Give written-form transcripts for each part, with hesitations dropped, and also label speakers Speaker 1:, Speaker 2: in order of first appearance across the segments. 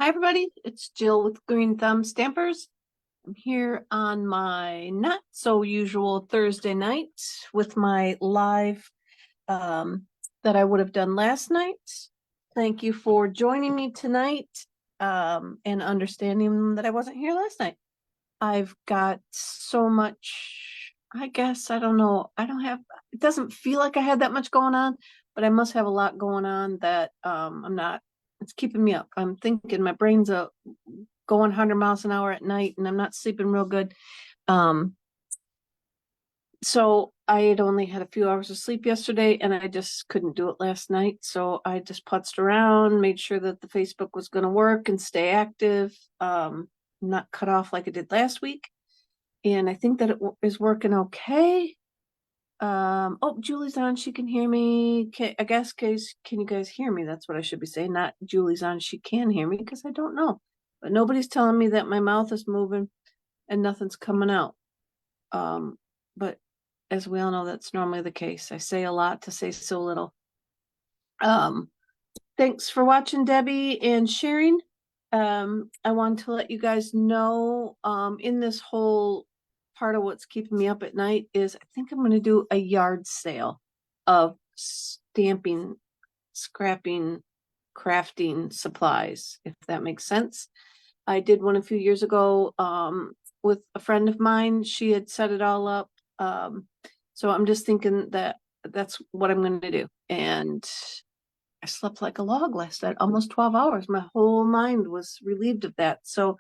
Speaker 1: Hi, everybody. It's Jill with Green Thumb Stampers. I'm here on my not so usual Thursday night with my live that I would have done last night. Thank you for joining me tonight and understanding that I wasn't here last night. I've got so much, I guess, I don't know. It doesn't feel like I had that much going on, but I must have a lot going on that I'm not, it's keeping me up. I'm thinking my brain's going 100 miles an hour at night and I'm not sleeping real good. Um, so I had only had a few hours of sleep yesterday and I just couldn't do it last night. So I just putzed around, made sure that the Facebook was going to work and stay active, not cut off like I did last week. And I think that it is working okay. Oh, Julie's on. She can hear me. I guess, can you guys hear me? That's what I should be saying. Not Julie's on. She can hear me because I don't know. But nobody's telling me that my mouth is moving and nothing's coming out. But as we all know, that's normally the case. I say a lot to say so little. Thanks for watching, Debbie, and sharing. I wanted to let you guys know, in this whole part of what's keeping me up at night is I think I'm going to do a yard sale of stamping, scrapping, crafting supplies, if that makes sense. I did one a few years ago, with a friend of mine. She had set it all up. So I'm just thinking that that's what I'm going to do. And I slept like a log last night, almost 12 hours. My whole mind was relieved of that. So,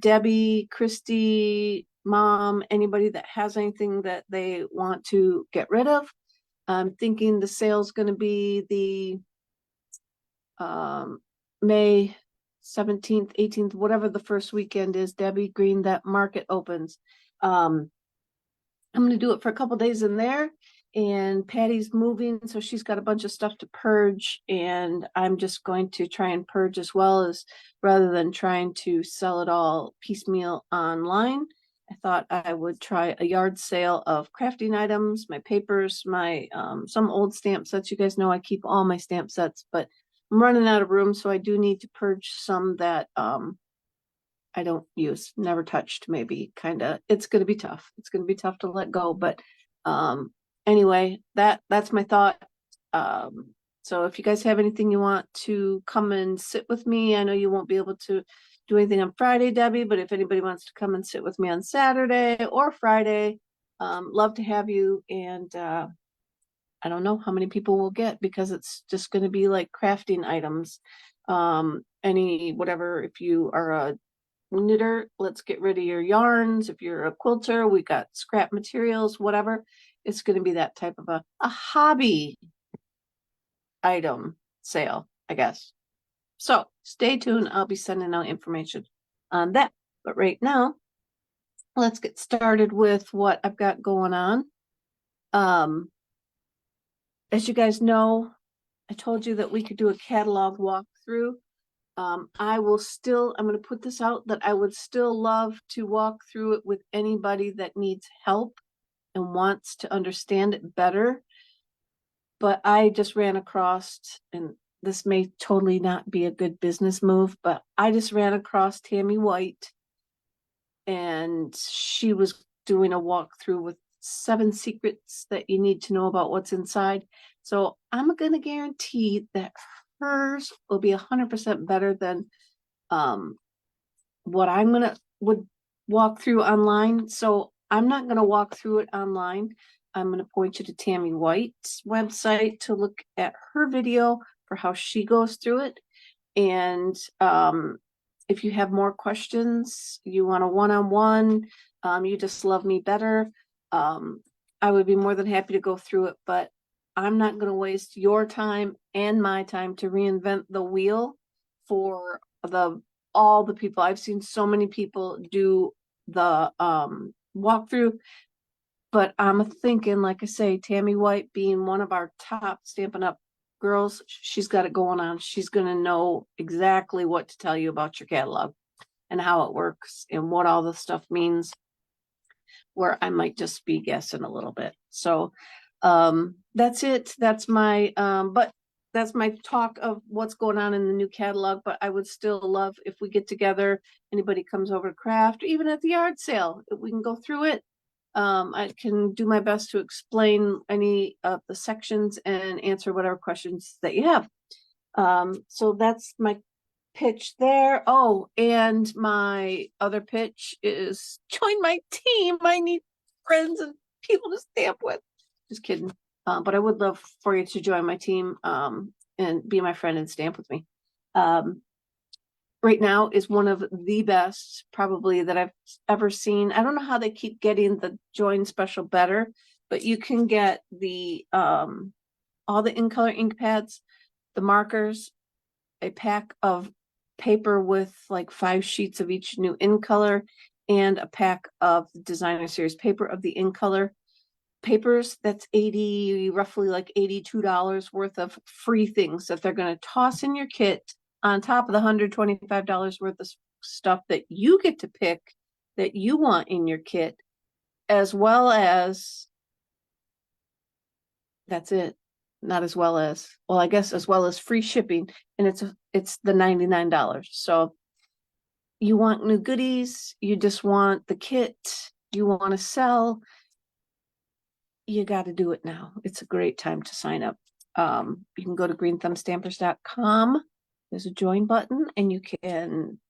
Speaker 1: Debbie, Christy, Mom, anybody that has anything that they want to get rid of, I'm thinking the sale's going to be the May 17th, 18th, whatever the first weekend is, Debbie Green, that market opens. I'm going to do it for a couple days in there. And Patty's moving, so she's got a bunch of stuff to purge, and I'm just going to try and purge as well, as rather than trying to sell it all piecemeal online. I thought I would try a yard sale of crafting items, my papers, my some old stamp sets. You guys know I keep all my stamp sets, but I'm running out of room, so I do need to purge some that I don't use, never touched, maybe, kind of. It's going to be tough. It's going to be tough to let go, but anyway, that's my thought. So if you guys have anything you want to come and sit with me, I know you won't be able to do anything on Friday, Debbie, but if anybody wants to come and sit with me on Saturday or Friday, love to have you. And I don't know how many people we'll get because it's just going to be like crafting items. Whatever, if you are a knitter, let's get rid of your yarns. If you're a quilter, we got scrap materials, whatever. It's going to be that type of a hobby item sale, I guess. So stay tuned. I'll be sending out information on that. But right now, let's get started with what I've got going on. As you guys know, I told you that we could do a catalog walkthrough. I'm going to put this out that I would still love to walk through it with anybody that needs help and wants to understand it better. But I just ran across, and this may totally not be a good business move, but I just ran across Tammy White, and she was doing a walkthrough with 7 secrets that you need to know about what's inside. So I'm going to guarantee that hers will be 100% better than what would walk through online. So I'm not going to walk through it online. I'm going to point you to Tammy White's website to look at her video for how she goes through it. And if you have more questions, you want a one-on-one, you just love me better, I would be more than happy to go through it, but I'm not going to waste your time and my time to reinvent the wheel for all the people. I've seen so many people do the walkthrough, but I'm thinking, like I say, Tammy White being one of our top Stampin' Up girls, she's got it going on. She's going to know exactly what to tell you about your catalog and how it works and what all the stuff means, where I might just be guessing a little bit. So that's it. That's my but that's my talk of what's going on in the new catalog, but I would still love if we get together, anybody comes over to craft, even at the yard sale, if we can go through it. I can do my best to explain any of the sections and answer whatever questions that you have. So that's my pitch there. Oh, and my other pitch is join my team. I need friends and people to stamp with. Just kidding. But I would love for you to join my team and be my friend and stamp with me. Right now is one of the best probably that I've ever seen. I don't know how they keep getting the join special better, but you can get the all the in color ink pads, the markers, a pack of paper with like 5 sheets of each new in color, and a pack of the designer series paper of the in color papers. That's roughly like $82 worth of free things that they're going to toss in your kit on top of the $125 worth of stuff that you get to pick that you want in your kit, as well as that's it. Not as well as, well, I guess as well as free shipping, and it's the $99. So you want new goodies, you just want the kit, you want to sell, you got to do it now. It's a great time to sign up. You can go to greenthumbstampers.com. There's a join button and you can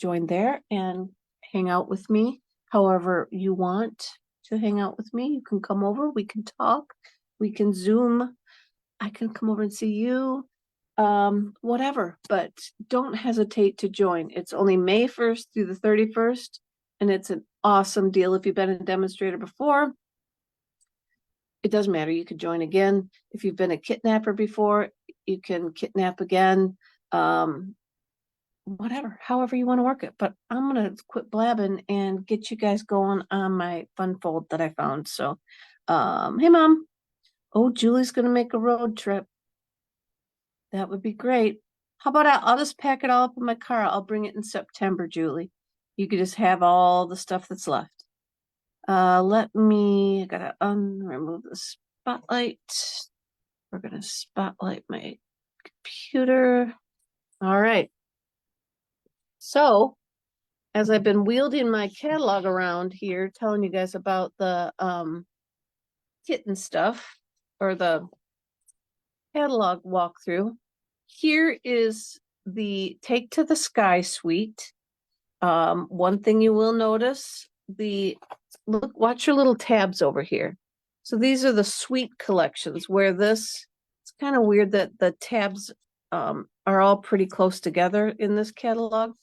Speaker 1: join there and hang out with me however you want to hang out with me. You can come over, we can talk, we can Zoom. I can come over and see you, whatever, but don't hesitate to join. It's only May 1st through the 31st, and it's an awesome deal. If you've been a demonstrator before, it doesn't matter. You could join again. If you've been a kidnapper before, you can kidnap again. Whatever, however you want to work it. But I'm going to quit blabbing and get you guys going on my fun fold that I found. So, hey, Mom. Oh, Julie's going to make a road trip. That would be great. How about I'll just pack it all up in my car. I'll bring it in September, Julie. You could just have all the stuff that's left. I gotta remove the spotlight. We're gonna spotlight my computer. All right. So, as I've been wielding my catalog around here, telling you guys about the kitten stuff, or the catalog walkthrough, here is the Take to the Sky suite. One thing you will notice, watch your little tabs over here. So these are the suite collections where it's kind of weird that the tabs are all pretty close together in this catalog.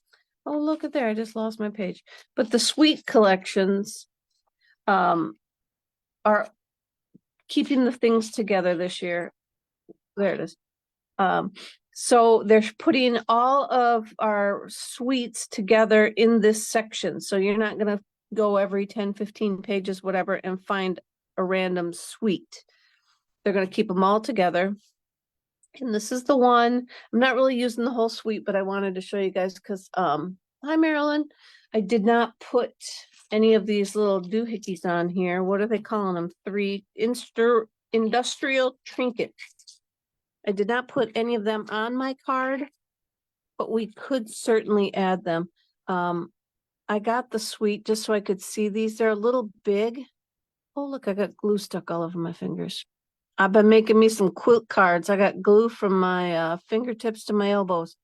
Speaker 1: Oh, look at there, I just lost my page. But the suite collections are keeping the things together this year. There it is. So they're putting all of our suites together in this section. So you're not going to go every 10, 15 pages, whatever, and find a random suite. They're going to keep them all together. And this is the one. I'm not really using the whole suite, but I wanted to show you guys because, hi, Marilyn. I did not put any of these little doohickeys on here. What are they calling them? 3 industrial trinkets. I did not put any of them on my card, but we could certainly add them. I got the suite just so I could see these. They're a little big. Oh, look, I got glue stuck all over my fingers. I've been making me some quilt cards. I got glue from my fingertips to my elbows.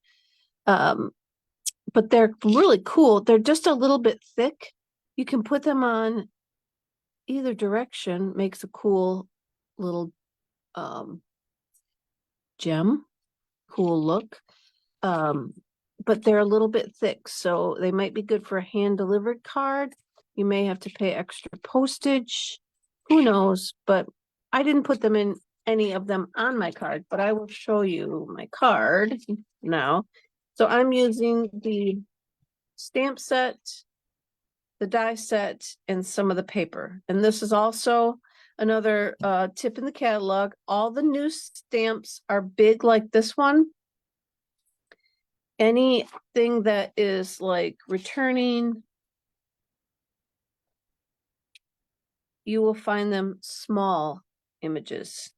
Speaker 1: But they're really cool. They're just a little bit thick. You can put them on either direction. Makes a cool little gem. Cool look. But they're a little bit thick, so they might be good for a hand-delivered card. You may have to pay extra postage. Who knows? But I didn't put them in any of them on my card, but I will show you my card now. So I'm using the stamp set, the die set, and some of the paper. And this is also another tip in the catalog. All the new stamps are big like this one. Anything that is like returning, you will find them small images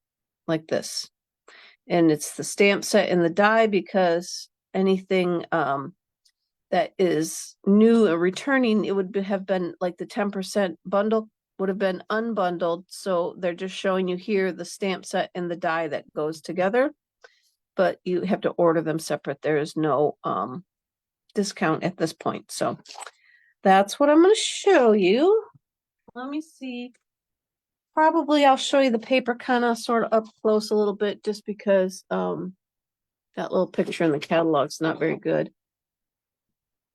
Speaker 1: like this. And it's the stamp set and the die, because anything that is new or returning, it would have been like the 10% bundle would have been unbundled. So they're just showing you here the stamp set and the die that goes together, but you have to order them separate. There is no discount at this point. So that's what I'm going to show you. Let me see. Probably I'll show you the paper kind of sort of up close a little bit, just because that little picture in the catalog's not very good.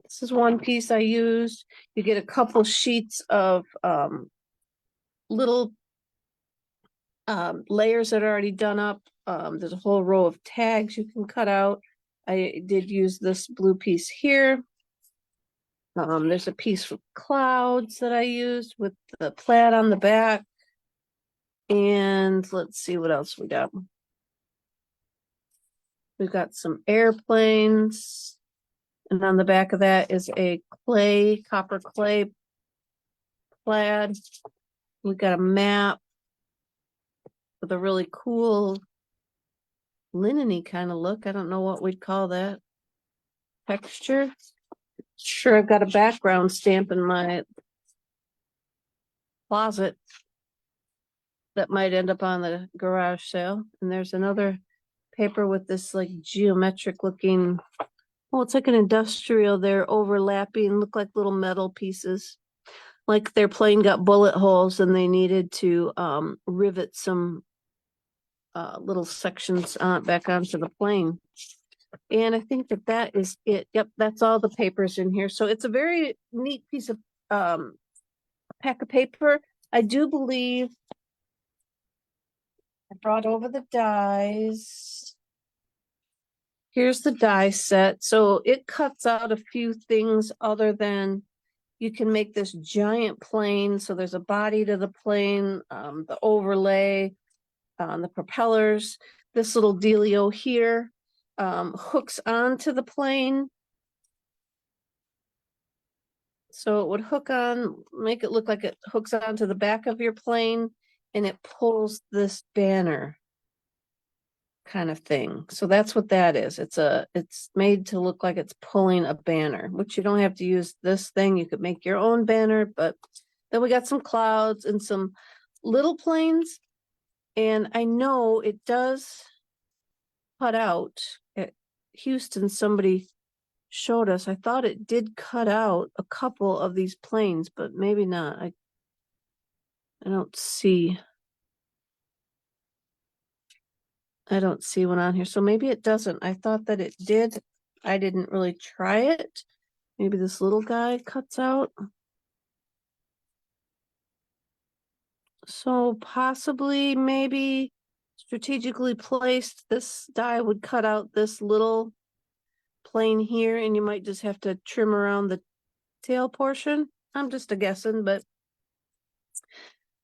Speaker 1: This is one piece I used. You get a couple sheets of little layers that are already done up. There's a whole row of tags you can cut out. I did use this blue piece here. There's a piece with clouds that I used with the plaid on the back. And let's see what else we got. We've got some airplanes. And on the back of that is a copper clay plaid. We've got a map with a really cool linen-y kind of look. I don't know what we'd call that. Texture. Sure, I've got a background stamp in my closet that might end up on the garage sale. And there's another paper with this like geometric looking, well, it's like an industrial. They're overlapping, look like little metal pieces. Like their plane got bullet holes and they needed to rivet some little sections back onto the plane. And I think that is it. Yep, that's all the papers in here. So it's a very neat piece of pack of paper. I do believe I brought over the dies. Here's the die set. So it cuts out a few things other than you can make this giant plane. So there's a body to the plane, the overlay, the propellers. This little dealio here hooks onto the plane. So it would hook on, make it look like it hooks onto the back of your plane, and it pulls this banner kind of thing. So that's what that is. It's made to look like it's pulling a banner, which you don't have to use this thing. You could make your own banner, but then we got some clouds and some little planes. And I know it does cut out at Houston. Somebody showed us. I thought it did cut out a couple of these planes, but maybe not. I don't see. I don't see one on here. So maybe it doesn't. I thought that it did. I didn't really try it. Maybe this little guy cuts out. So possibly, maybe strategically placed, this die would cut out this little plane here, and you might just have to trim around the tail portion. I'm just a guessing, but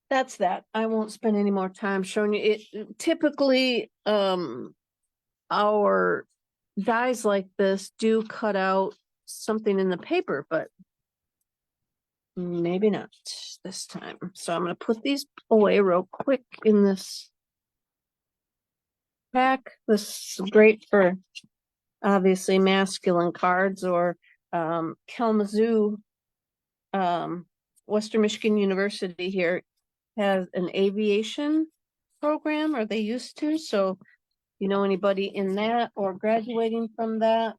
Speaker 1: that's that. I won't spend any more time showing you it. Typically, our dies like this do cut out something in the paper, but maybe not this time. So I'm going to put these away real quick in this pack. This is great for obviously masculine cards, or Kalamazoo, Western Michigan University here has an aviation program, or they used to. So you know anybody in that or graduating from that?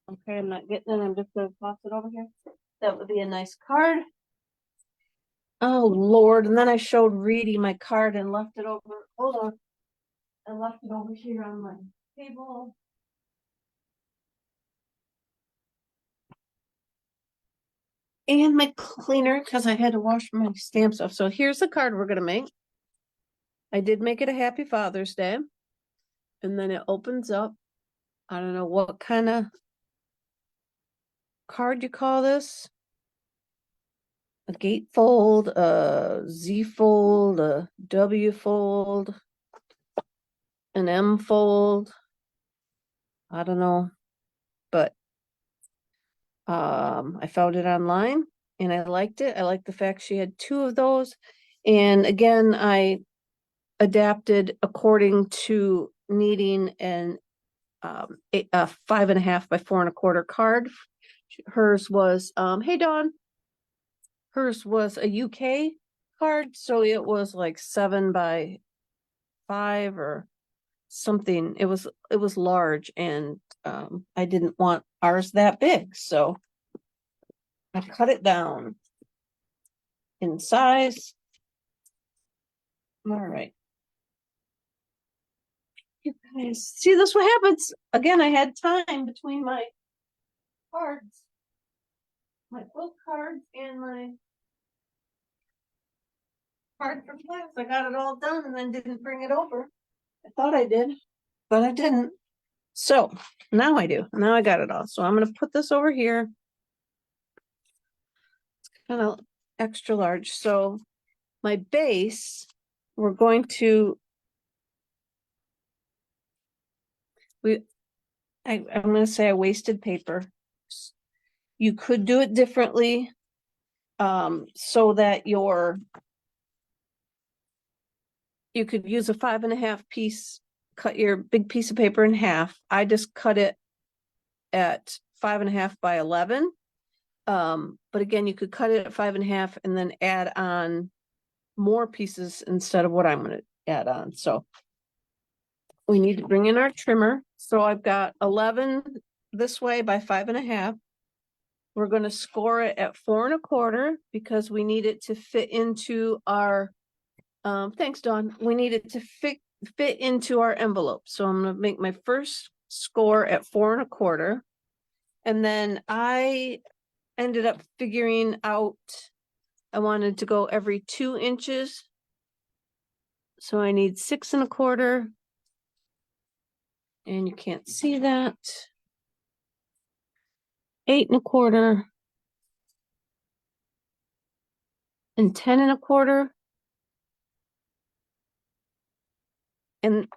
Speaker 1: Okay, I'm not getting it. I'm just gonna toss it over here. That would be a nice card. Oh Lord! And then I showed Reedy my card and left it over. Hold on, I left it over here on my table. And my cleaner, because I had to wash my stamps off. So here's the card we're gonna make. I did make it a Happy Father's Day, and then it opens up. I don't know what kind of card you call this. A gatefold, a Z fold, a W fold, an M fold. I don't know, but I found it online and I liked it. I liked the fact she had two of those. And again, I adapted according to needing a 5.5 by 4.25 card. Hers was, hey Dawn, hers was a UK card, so it was like 7 by 5 or something. It was large, and I didn't want ours that big, so I cut it down in size. All right. You guys see, this what happens. Again, I had time between my cards, my book cards and my card for class. I got it all done and then didn't bring it over. I thought I did, but I didn't. So now I do. Now I got it all. So I'm going to put this over here. It's kind of extra large. So my base, we're going to, I'm going to say I wasted paper. You could do it differently, so that you could use a 5.5 piece, cut your big piece of paper in half. I just cut it at 5.5 by 11. But again, you could cut it at 5.5 and then add on more pieces instead of what I'm going to add on. So we need to bring in our trimmer. So I've got 11 this way by 5.5. We're going to score it at 4.25 because we need it to fit into our, thanks Dawn. We need it to fit into our envelope. So I'm going to make my first score at 4.25. And then I ended up figuring out I wanted to go every 2 inches. So I need 6.25. And you can't see that. 8.25. And 10.25. And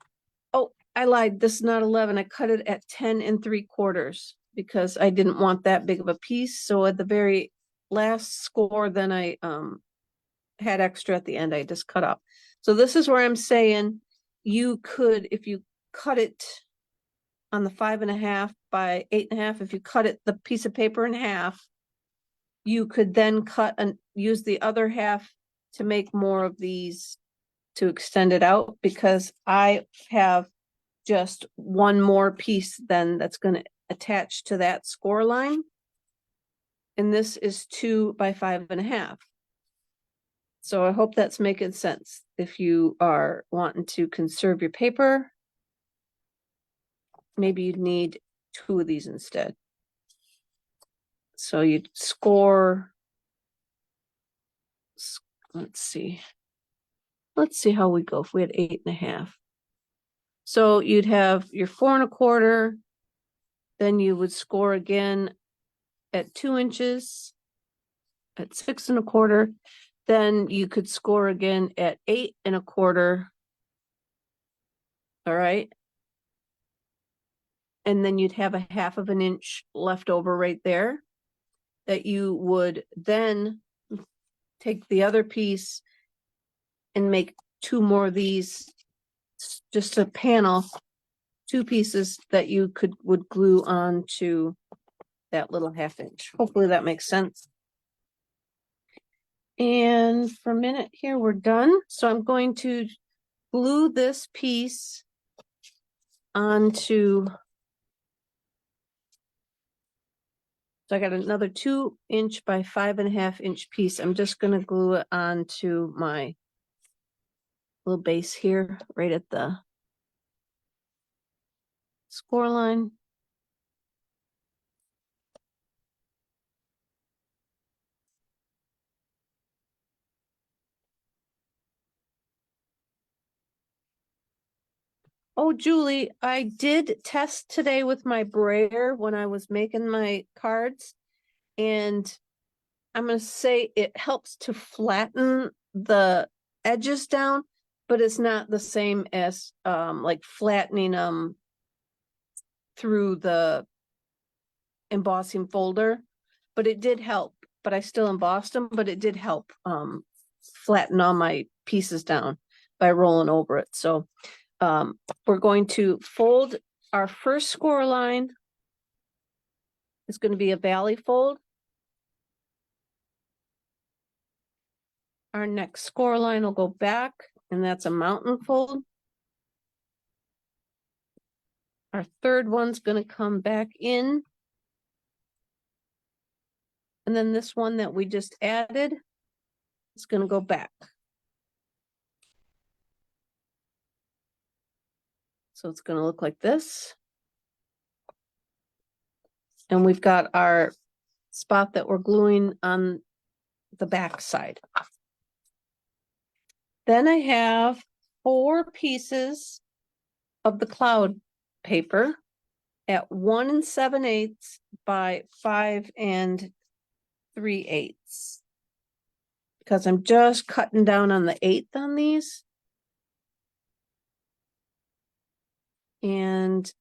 Speaker 1: oh, I lied. This is not 11. I cut it at 10.75 because I didn't want that big of a piece. So at the very last score, then I had extra at the end. I just cut off. So this is where I'm saying you could, if you cut it on the 5.5 by 8.5, if you cut it the piece of paper in half, you could then cut and use the other half to make more of these to extend it out, because I have just one more piece then that's going to attach to that score line. And this is 2 by 5.5. So I hope that's making sense. If you are wanting to conserve your paper, maybe you'd need 2 of these instead. So you'd score, let's see how we go if we had 8.5. So you'd have your 4.25, then you would score again at 2 inches, at 6.25, then you could score again at 8.25. All right. And then you'd have a 1/2 inch left over right there that you would then take the other piece and make 2 more of these, just a panel, 2 pieces that you would glue on to that little 1/2 inch. Hopefully that makes sense. And for a minute here, we're done. So I'm going to glue this piece onto, so I got another 2 inch by 5.5 inch piece. I'm just going to glue it onto my little base here, right at the score line. Oh, Julie, I did test today with my brayer when I was making my cards, and I'm going to say it helps to flatten the edges down, but it's not the same as like flattening them through the embossing folder, but it did help. But I still embossed them, but it did help flatten all my pieces down. by rolling over it. So we're going to fold our first score line. It's going to be a valley fold. Our next score line will go back, and that's a mountain fold. Our third one's going to come back in. And then this one that we just added is going to go back. So it's going to look like this. And we've got our spot that we're gluing on the back side. Then I have 4 pieces of the cloud paper at 1 7/8 by 5 3/8. Because I'm just cutting down on the 1/8 on these. And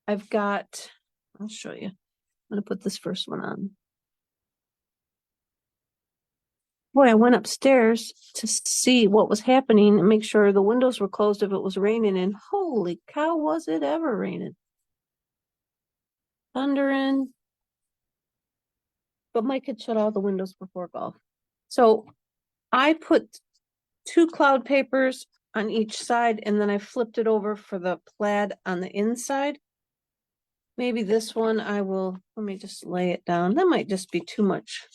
Speaker 1: I've got, I'll show you. I'm going to put this first one on. Boy, I went upstairs to see what was happening and make sure the windows were closed if it was raining, and holy cow, was it ever raining. Thundering. But Mike had shut all the windows before golf. So I put 2 cloud papers on each side, and then I flipped it over for the plaid on the inside. Maybe this one I will, let me just lay it down. That might just be too much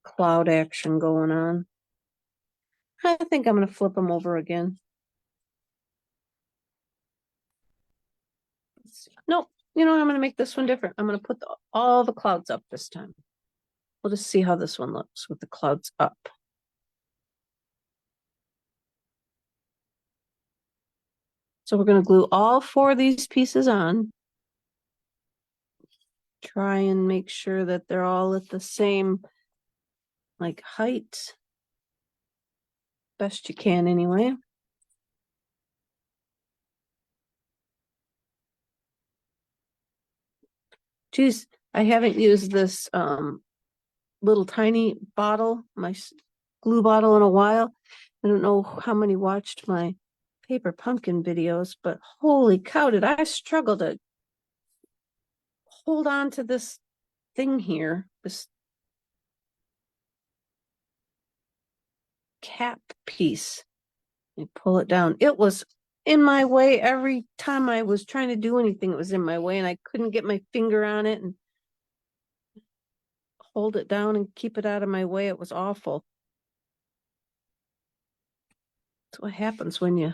Speaker 1: cloud action going on. I think I'm going to flip them over again. Nope. You know, I'm going to make this one different. I'm going to put all the clouds up this time. We'll just see how this one looks with the clouds up. So we're going to glue all 4 of these pieces on. Try and make sure that they're all at the same, like, height. Best you can anyway. Geez, I haven't used this little tiny bottle, my glue bottle, in a while. I don't know how many watched my paper pumpkin videos, but holy cow, did I struggle to hold on to this thing here, this cap piece. And pull it down. It was in my way every time I was trying to do anything. It was in my way, and I couldn't get my finger on it and hold it down and keep it out of my way. It was awful. That's what happens when you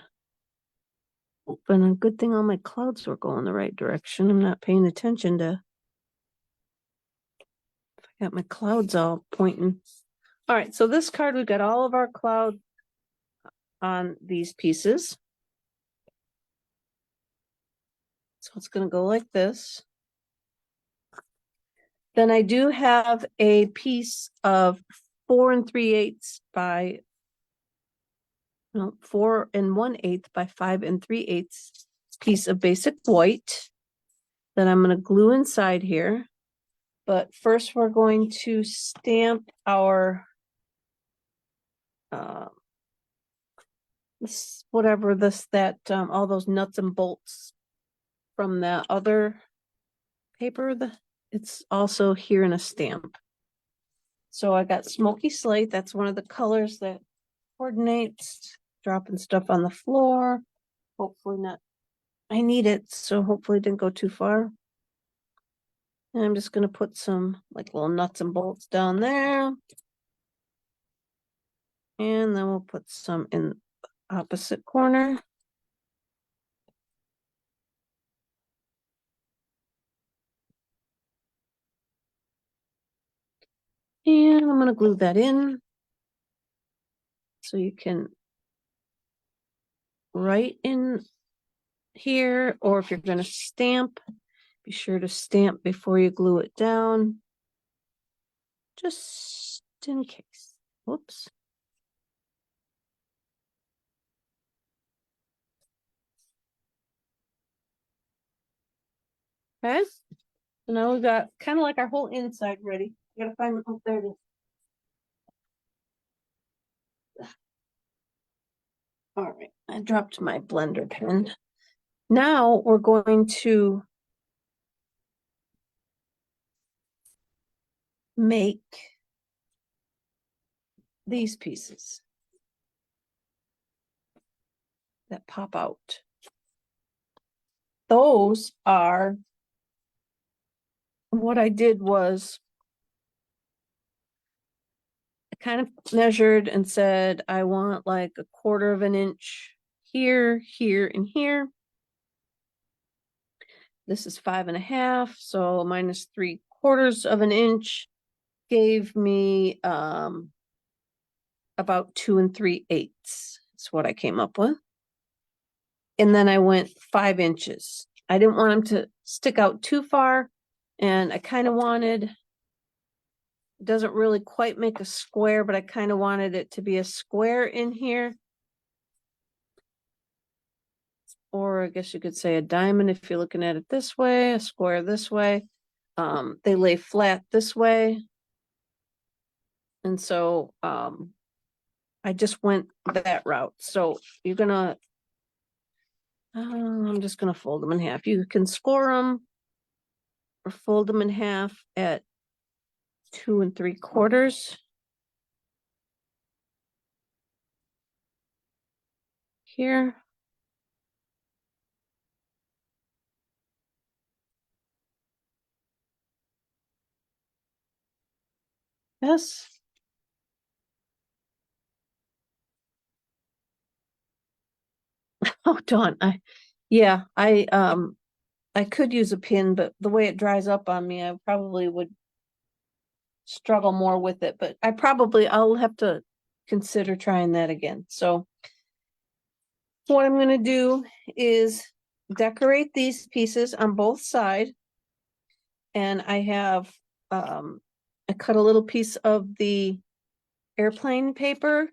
Speaker 1: open. A good thing all my clouds were going the right direction. I'm not paying attention to. I got my clouds all pointing. All right, so this card, we've got all of our cloud on these pieces. So it's going to go like this. Then I do have a piece of 4 3/8 by, no, 4 1/8 by 5 3/8 piece of basic white that I'm going to glue inside here. But first we're going to stamp our this, whatever this, that all those nuts and bolts from that other paper. It's also here in a stamp. So I got smoky slate. That's one of the colors that coordinates. Dropping stuff on the floor. Hopefully not. I need it, so hopefully it didn't go too far. And I'm just going to put some like little nuts and bolts down there. And then we'll put some in the opposite corner. And I'm going to glue that in. So you can write in here, or if you're going to stamp, be sure to stamp before you glue it down. Just in case. Whoops. Okay. So now we've got kind of like our whole inside ready. I gotta find, oh, there it is. All right, I dropped my blender pen. Now we're going to make these pieces that pop out. Those are, what I did was I kind of measured and said, I want like 1/4 of an inch here, here, and here. This is 5.5, so minus 3/4 of an inch gave me about 2 3/8. That's what I came up with. And then I went 5 inches. I didn't want them to stick out too far, and I kind of wanted, it doesn't really quite make a square, but I kind of wanted it to be a square in here. Or I guess you could say a diamond if you're looking at it this way, a square this way. They lay flat this way. And so I just went that route. So you're gonna, I'm just gonna fold them in half. You can score them or fold them in half at 2 3/4. Here. Yes. Oh, darn. I could use a pin, but the way it dries up on me, I probably would struggle more with it, but I'll have to consider trying that again. So what I'm gonna do is decorate these pieces on both sides. And I have, I cut a little piece of the airplane paper,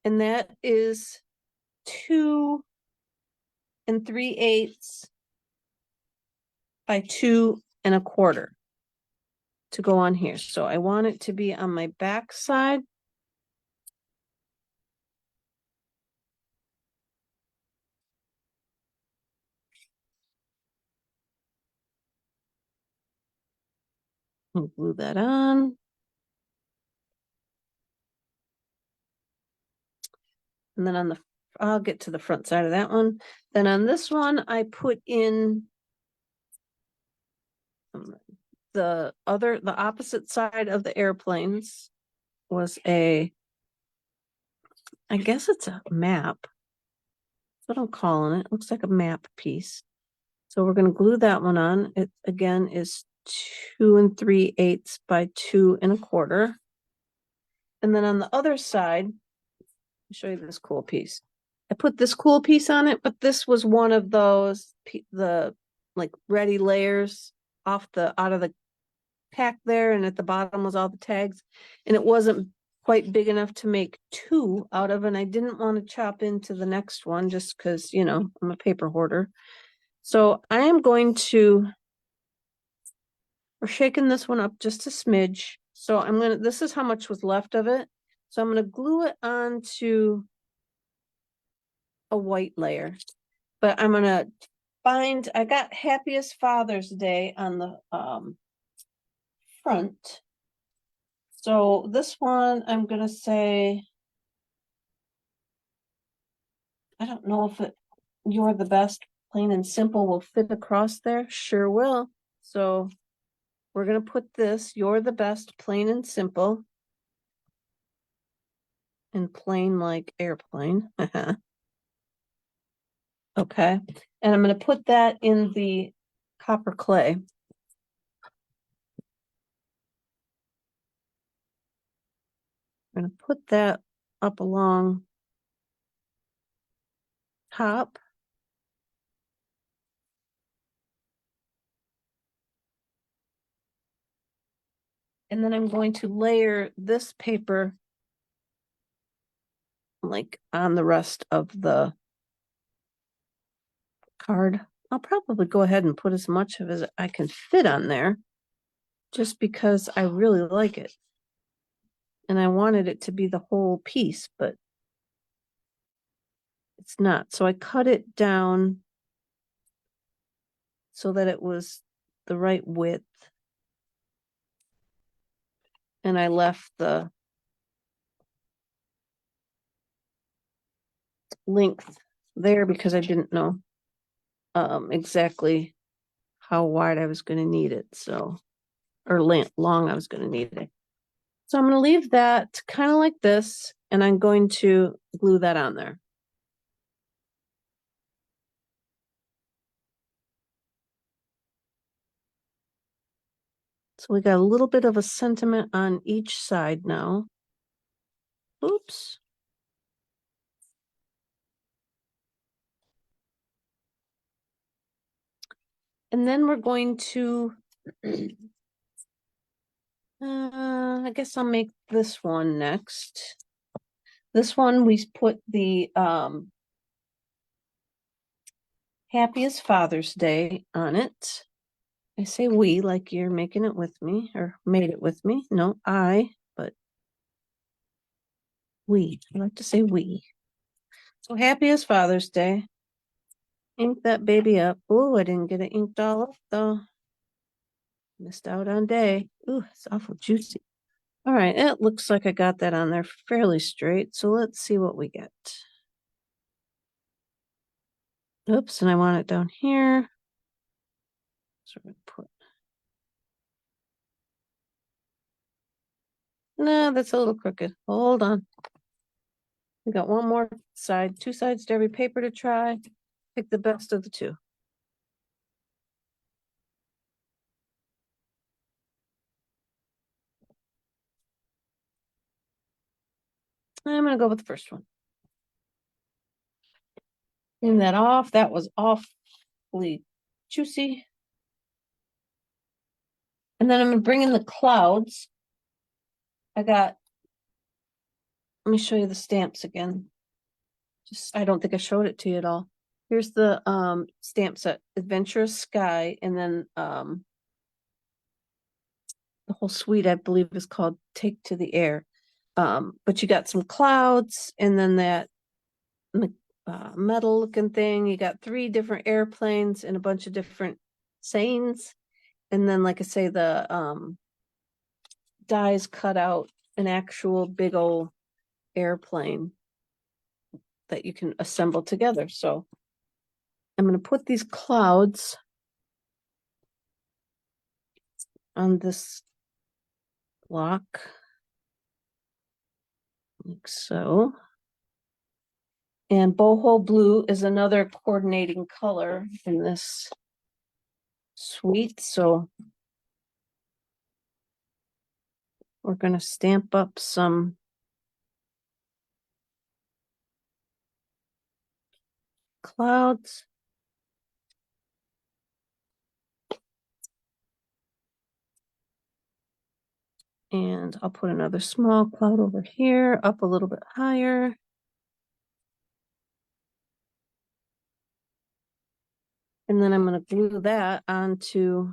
Speaker 1: and that is 2 3/8 by 2 1/4 to go on here. So I want it to be on my back side. I'll glue that on. And then on the, I'll get to the front side of that one. Then on this one, I put in the opposite side of the airplanes was I guess it's a map. That's what I'm calling it. Looks like a map piece. So we're going to glue that one on. It again is 2 3/8 by 2 1/4. And then on the other side, I'll show you this cool piece. I put this cool piece on it, but this was one of those, the like ready layers out of the pack there. And at the bottom was all the tags, and it wasn't quite big enough to make 2 out of, and I didn't want to chop into the next one just because, you know, I'm a paper hoarder. So I am going to, we're shaking this one up just a smidge. So this is how much was left of it. So I'm gonna glue it onto a white layer, but I'm gonna I got Happiest Father's Day on the front. So this one, I'm gonna say, I don't know if You're the Best, plain and simple will fit across there. Sure will. So we're gonna put this, You're the Best, plain and simple, and plain like airplane. Okay, and I'm gonna put that in the copper clay. I'm gonna put that up along top. And then I'm going to layer this paper like on the rest of the card. I'll probably go ahead and put as much of as I can fit on there, just because I really like it. And I wanted it to be the whole piece, but it's not. So I cut it down so that it was the right width. And I left the length there because I didn't know exactly how wide I was going to need it. So, or long I was going to need it. So I'm going to leave that kind of like this, and I'm going to glue that on there. So we got a little bit of a sentiment on each side now. Oops. And then we're going to, I guess I'll make this one next. This one, we put the Happiest Father's Day on it. I say we like you're making it with me or made it with me. No, but we. I like to say we. So Happiest Father's Day. Ink that baby up. Oh, I didn't get it inked all up though. Missed out on day. Ooh, it's awful juicy. All right, it looks like I got that on there fairly straight. So let's see what we get. Oops, and I want it down here. So we're gonna put. No, that's a little crooked. Hold on. We got one more side, two sides to every paper to try. Pick the best of the two. I'm gonna go with the first one. Clean that off. That was awfully juicy. And then I'm gonna bring in the clouds. Let me show you the stamps again. I don't think I showed it to you at all. Here's the stamp set, Adventurous Sky, and then the whole suite, I believe, is called Take to the Air. But you got some clouds and then that metal looking thing. You got 3 different airplanes and a bunch of different sayings. And then, like I say, the dies cut out an actual big old airplane that you can assemble together. So I'm going to put these clouds on this block like so. And boho blue is another coordinating color in this suite. So we're going to stamp up some clouds. And I'll put another small cloud over here, up a little bit higher. And then I'm going to glue that onto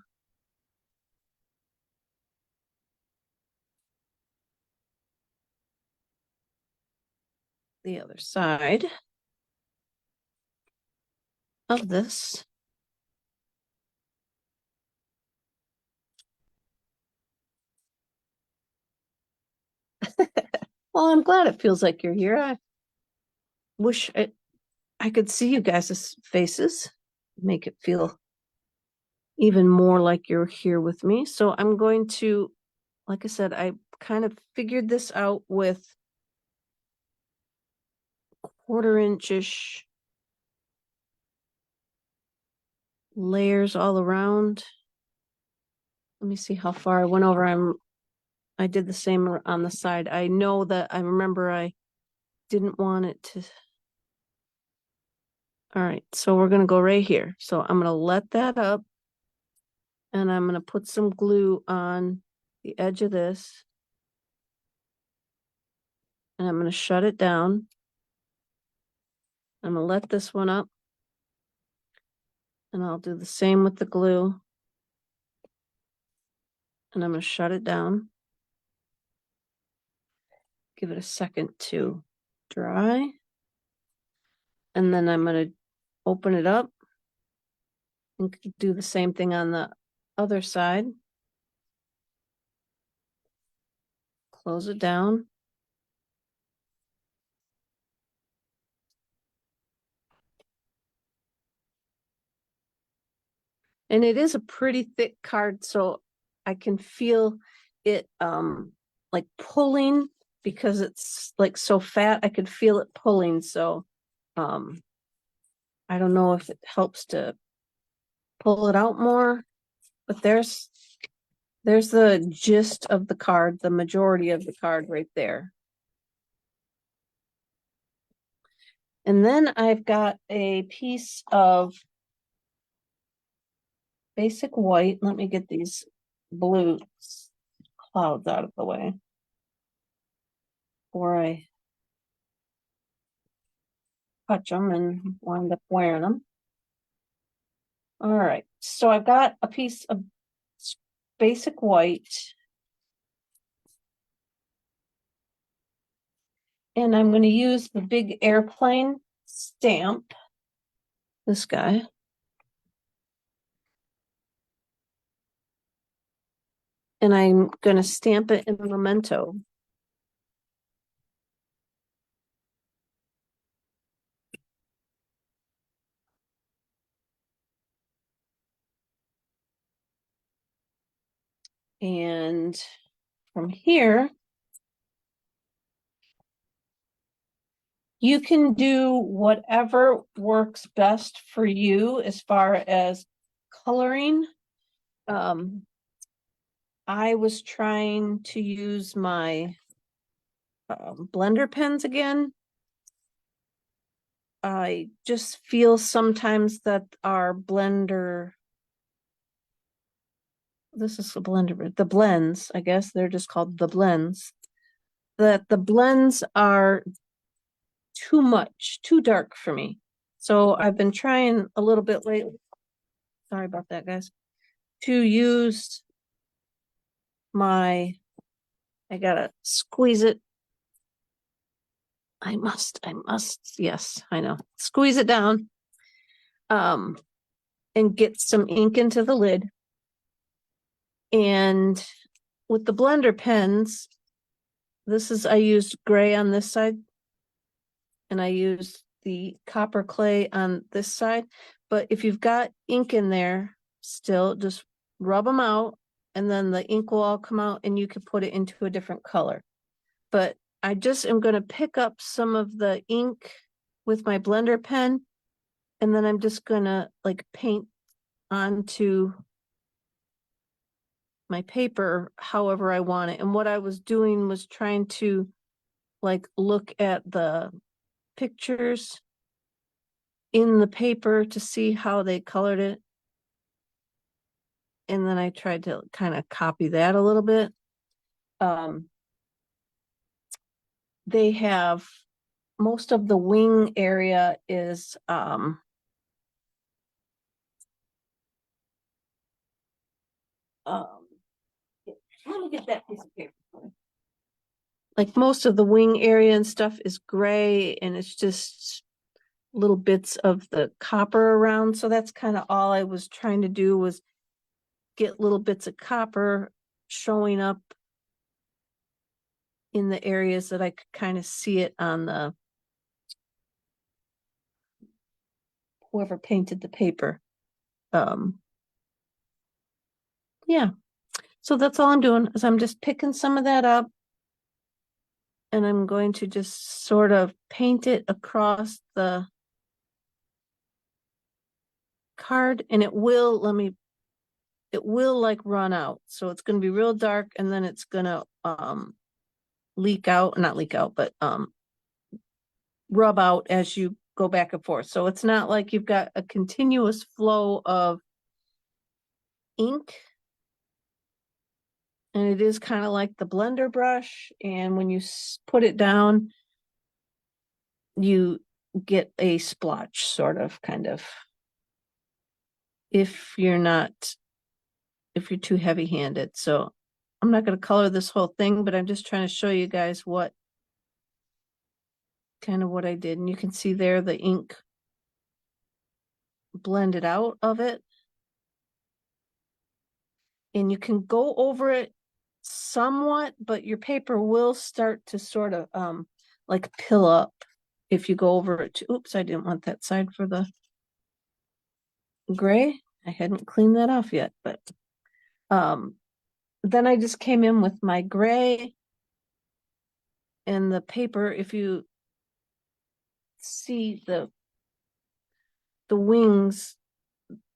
Speaker 1: the other side of this. Well, I'm glad it feels like you're here. I wish I could see you guys' faces, make it feel even more like you're here with me. So I'm going to, like I said, I kind of figured this out with 1/4 inch-ish layers all around. Let me see how far I went over. I did the same on the side. I know that I remember I didn't want it to. All right, so we're gonna go right here. So I'm gonna let that up and I'm gonna put some glue on the edge of this. And I'm gonna shut it down. I'm gonna let this one up. And I'll do the same with the glue. And I'm gonna shut it down. Give it a second to dry. And then I'm going to open it up and do the same thing on the other side. Close it down. And it is a pretty thick card, so I can feel it like pulling because it's like so fat. I could feel it pulling, so I don't know if it helps to pull it out more, but there's the gist of the card, the majority of the card right there. And then I've got a piece of basic white. Let me get these blue clouds out of the way before I touch them and wind up wearing them. All right, so I've got a piece of basic white. And I'm going to use the big airplane stamp, this guy. And I'm going to stamp it in Memento. And from here, you can do whatever works best for you as far as coloring. I was trying to use my blender pens again. I just feel sometimes that our blender, this is the blender, the blends, I guess they're just called the blends, that the blends are too much, too dark for me. So I've been trying a little bit lately, sorry about that, guys, to use my, I gotta squeeze it. I must, yes, I know. Squeeze it down. And get some ink into the lid. And with the blender pens, I used gray on this side. And I used the copper clay on this side. But if you've got ink in there still, just rub them out. And then the ink will all come out and you can put it into a different color. But I just am going to pick up some of the ink with my blender pen. And then I'm just going to like paint onto my paper however I want it. And what I was doing was trying to like look at the pictures in the paper to see how they colored it. And then I tried to kind of copy that a little bit. They have most of the wing area is let me get that piece of paper. Like most of the wing area and stuff is gray and it's just little bits of the copper around. So that's kind of all I was trying to do, was get little bits of copper showing up in the areas that I could kind of see it on the, whoever painted the paper. Yeah, so that's all I'm doing, is I'm just picking some of that up and I'm going to just sort of paint it across the card, and it will like run out. So it's going to be real dark and then it's going to leak out, not leak out, but rub out as you go back and forth. So it's not like you've got a continuous flow of ink. And it is kind of like the blender brush. And when you put it down, you get a splotch, sort of, kind of. If you're too heavy handed. So I'm not going to color this whole thing, but I'm just trying to show you guys what kind of what I did. And you can see there the ink blended out of it. And you can go over it somewhat, but your paper will start to sort of like pill up if you go over it. Oops, I didn't want that side for the gray. I hadn't cleaned that off yet, but then I just came in with my gray and the paper. If you see the wings,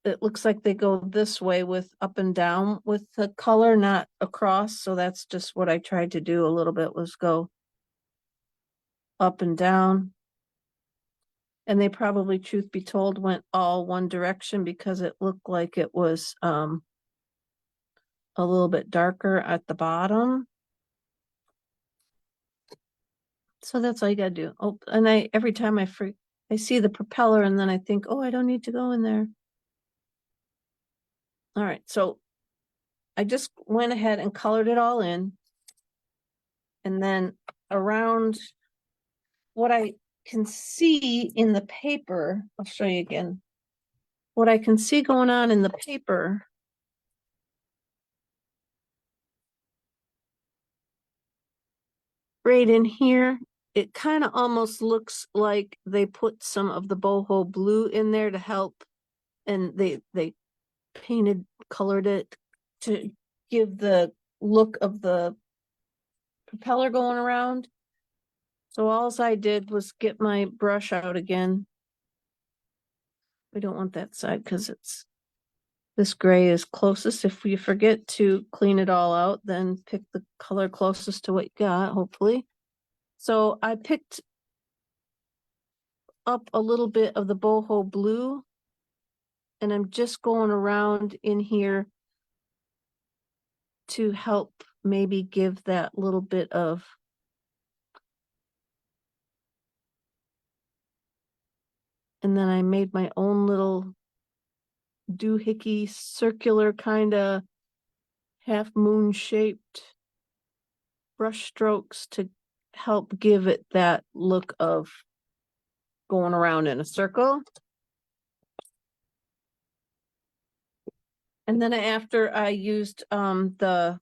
Speaker 1: it looks like they go this way with up and down with the color, not across. So that's just what I tried to do a little bit, was go up and down. And they probably, truth be told, went all one direction because it looked like it was a little bit darker at the bottom. So that's all you gotta do. Oh, and every time I see the propeller and then I think, oh, I don't need to go in there. All right, so I just went ahead and colored it all in. And then around what I can see in the paper, I'll show you again. What I can see going on in the paper right in here, it kind of almost looks like they put some of the boho blue in there to help, and they colored it to give the look of the propeller going around. So all I did was get my brush out again. We don't want that side because this gray is closest. If you forget to clean it all out, then pick the color closest to what you got, hopefully. So I picked up a little bit of the boho blue, and I'm just going around in here to help maybe give that little bit of and then I made my own little doohickey circular kind of half moon shaped brush strokes to help give it that look of going around in a circle. And then after I used the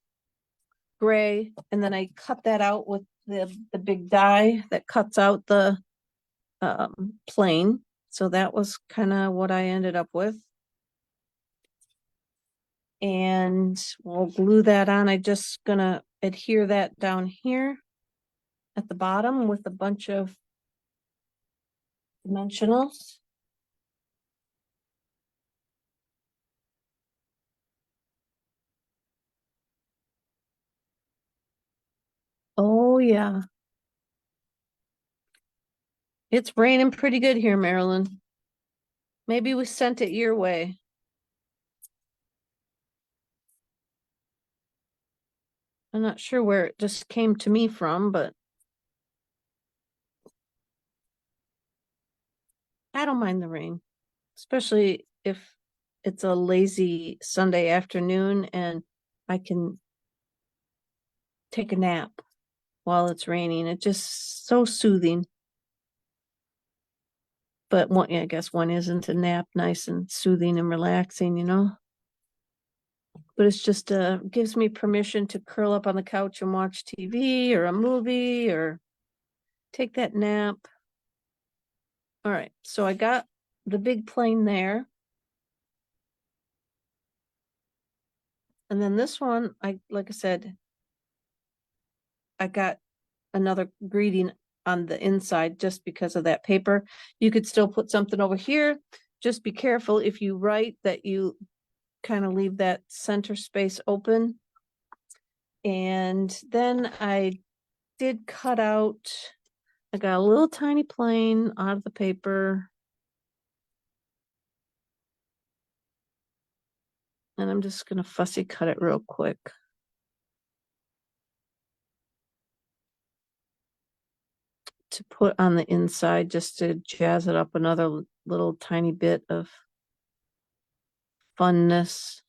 Speaker 1: gray, and then I cut that out with the big die that cuts out the plane. So that was kind of what I ended up with. And we'll glue that on. I just gonna adhere that down here at the bottom with a bunch of dimensionals. Oh yeah. It's raining pretty good here, Maryland. Maybe we sent it your way. I'm not sure where it just came to me from, but I don't mind the rain, especially if it's a lazy Sunday afternoon and I can take a nap while it's raining. It's just so soothing. But one, yeah, I guess one isn't a nap nice and soothing and relaxing, you know? But it's just gives me permission to curl up on the couch and watch TV or a movie or take that nap. All right, so I got the big plane there. And then this one, like I said, I got another greeting on the inside just because of that paper. You could still put something over here. Just be careful if you write that you kind of leave that center space open. And then I did cut out, I got a little tiny plane out of the paper. And I'm just gonna fussy cut it real quick. To put on the inside just to jazz it up another little tiny bit of funness.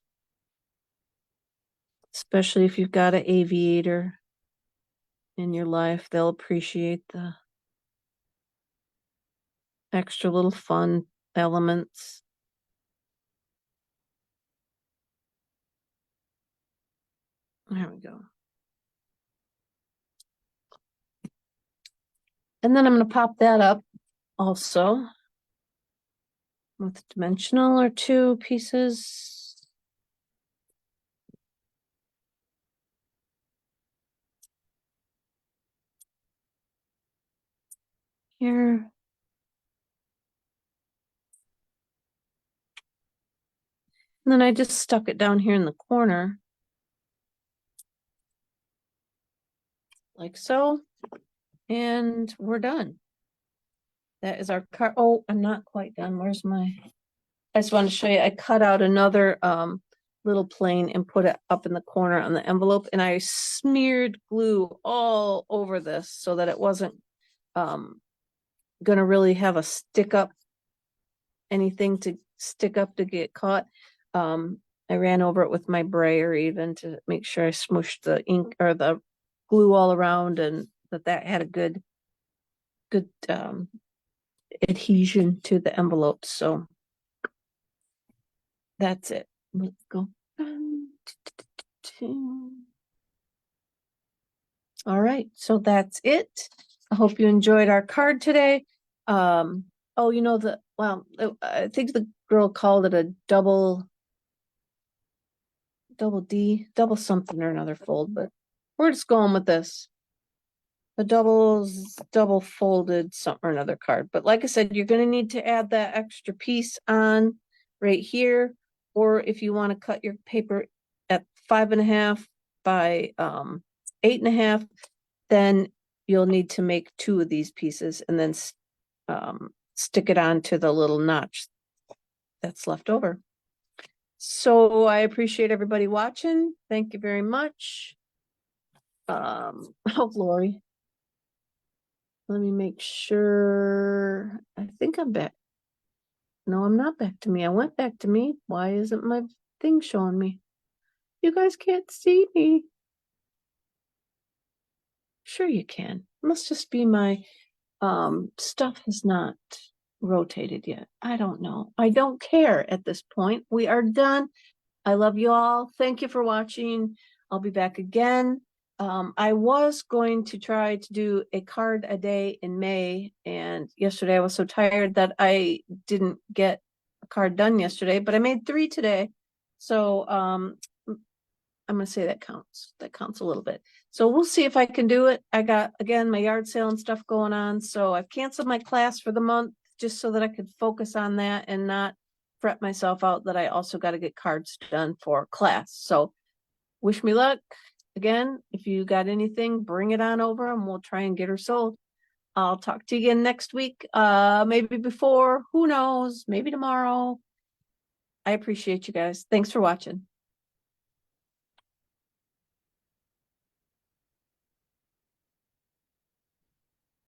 Speaker 1: Especially if you've got an aviator in your life, they'll appreciate extra little fun elements. There we go. And then I'm going to pop that up also with dimensional or two pieces. Here. And then I just stuck it down here in the corner. Like so. And we're done. That is our card. Oh, I'm not quite done. Where's my, I just wanted to show you, I cut out another little plane and put it up in the corner on the envelope, and I smeared glue all over this so that it wasn't gonna really have a stick up, anything to stick up to get caught. I ran over it with my brayer even to make sure I smooshed the ink or the glue all around, and that had a good adhesion to the envelope. So that's it. Let's go. All right, so that's it. I hope you enjoyed our card today. Oh, you know, I think the girl called it a double D, double something or another fold, but we're just going with this. The double folded something or another card. But like I said, you're going to need to add that extra piece on right here. Or if you want to cut your paper at 5.5 by 8.5, then you'll need to make 2 of these pieces and then stick it on to the little notch that's left over. So I appreciate everybody watching. Thank you very much. Oh, Lori. Let me make sure. I think I'm back. No, I'm not back to me. I went back to me. Why isn't my thing showing me? You guys can't see me. Sure you can. It must just be my stuff has not rotated yet. I don't know. I don't care at this point. We are done. I love you all. Thank you for watching. I'll be back again. I was going to try to do a card a day in May, and yesterday I was so tired that I didn't get a card done yesterday, but I made 3 today. So I'm gonna say that counts. That counts a little bit. So we'll see if I can do it. I got, again, my yard sale and stuff going on, so I've canceled my class for the month just so that I could focus on that and not fret myself out that I also got to get cards done for class. So wish me luck. Again, if you got anything, bring it on over and we'll try and get her sold. I'll talk to you again next week. Maybe before, who knows, maybe tomorrow. I appreciate you guys. Thanks for watching.